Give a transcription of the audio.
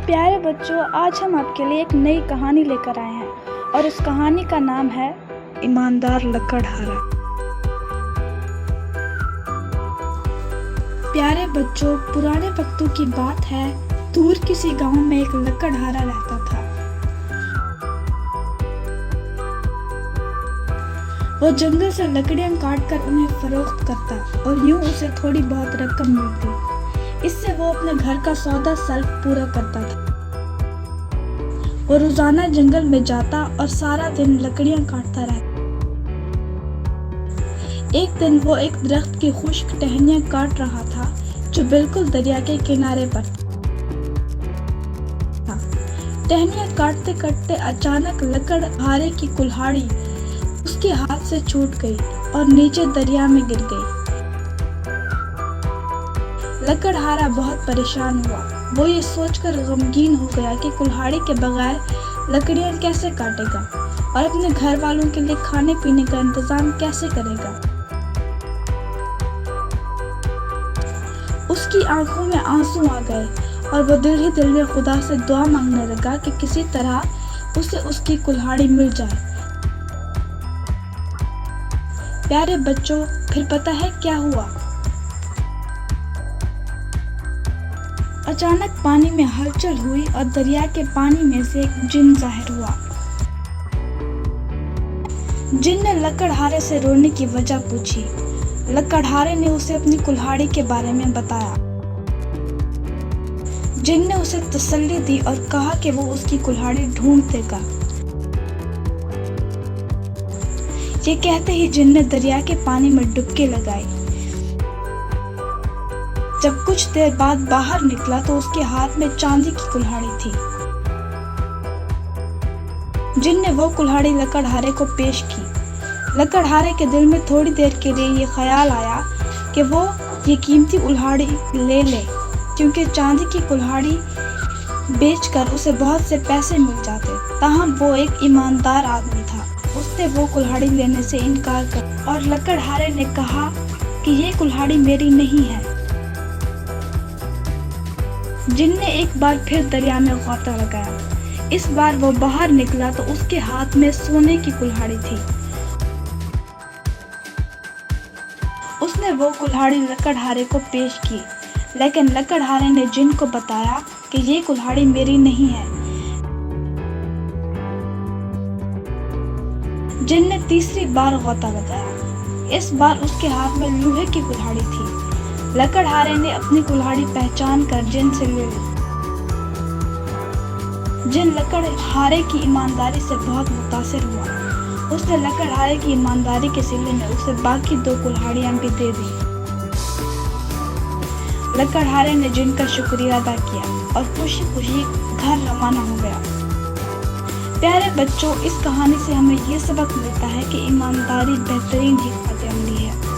प्यारे बच्चों, आज हम आपके लिए एक नई कहानी लेकर आए हैं और उस कहानी का नाम है ईमानदार लकड़हारा। प्यारे बच्चों, पुराने वक्तों की बात है। दूर किसी गांव में एक लकड़हारा रहता था। वो जंगल से लकड़ियां काटकर उन्हें फरोख्त करता और यूं उसे थोड़ी बहुत रकम मिलती। इससे वो अपने घर का सौदा सल्फ पूरा करता था। वो रोजाना जंगल में जाता और सारा दिन लकड़ियां काटता रहता। एक दिन वो एक दरख्त की खुश्क टहनियां काट रहा था जो बिल्कुल दरिया के किनारे पर था। टहनियां काटते काटते अचानक लकड़हारे की कुल्हाड़ी उसके हाथ से छूट गई और नीचे दरिया में गिर गई। लकड़हारा बहुत परेशान हुआ। वो ये सोचकर गमगीन हो गया कि कुल्हाड़ी के बगैर लकड़ियां कैसे काटेगा और अपने घर वालों के लिए खाने पीने का इंतजाम कैसे करेगा। उसकी आंखों में आंसू आ गए और वो दिल ही दिल में खुदा से दुआ मांगने लगा कि किसी तरह उसे उसकी कुल्हाड़ी मिल जाए। प्यारे बच्चों, फिर पता है क्या हुआ? अचानक पानी में हलचल हुई और दरिया के पानी में से एक जिन जाहिर हुआ। जिन ने लकड़हारे से रोने की वजह पूछी। लकड़हारे ने उसे अपनी कुल्हाड़ी के बारे में बताया। जिन ने उसे तसल्ली दी और कहा कि वो उसकी कुल्हाड़ी ढूंढ देगा। ये कहते ही जिन ने दरिया के पानी में डुबकी लगाई। जब कुछ देर बाद बाहर निकला तो उसके हाथ में चांदी की कुल्हाड़ी थी। जिन ने वो कुल्हाड़ी लकड़हारे को पेश की। लकड़हारे के दिल में थोड़ी देर के लिए ये ख्याल आया कि वो ये कीमती कुल्हाड़ी ले ले, क्योंकि चांदी की कुल्हाड़ी बेचकर उसे बहुत से पैसे मिल जाते। ताहम वो एक ईमानदार आदमी था। उसने वो कुल्हाड़ी लेने से इनकार कर और लकड़हारे ने कहा कि ये कुल्हाड़ी मेरी नहीं है। जिन ने एक बार फिर दरिया में गोता लगाया। इस बार वो बाहर निकला तो उसके हाथ में सोने की कुल्हाड़ी थी। उसने वो कुल्हाड़ी लकड़हारे को पेश की, लेकिन लकड़हारे ने जिन को बताया कि ये कुल्हाड़ी मेरी नहीं है। जिन ने तीसरी बार गोता लगाया। इस बार उसके हाथ में लोहे की कुल्हाड़ी थी। लकड़हारे ने अपनी कुल्हाड़ी पहचान कर जिन से ले ली। जिन लकड़हारे की ईमानदारी से बहुत मुतासिर हुआ। उसने लकड़हारे की ईमानदारी के सिले में उसे बाकी 2 कुल्हाड़ियां भी दे दी। लकड़हारे ने जिन का शुक्रिया अदा किया और खुशी खुशी घर रवाना हो गया। प्यारे बच्चों, इस कहानी से हमें ये सबक मिलता है कि ईमानदारी बेहतरीन हिकमत अमली है।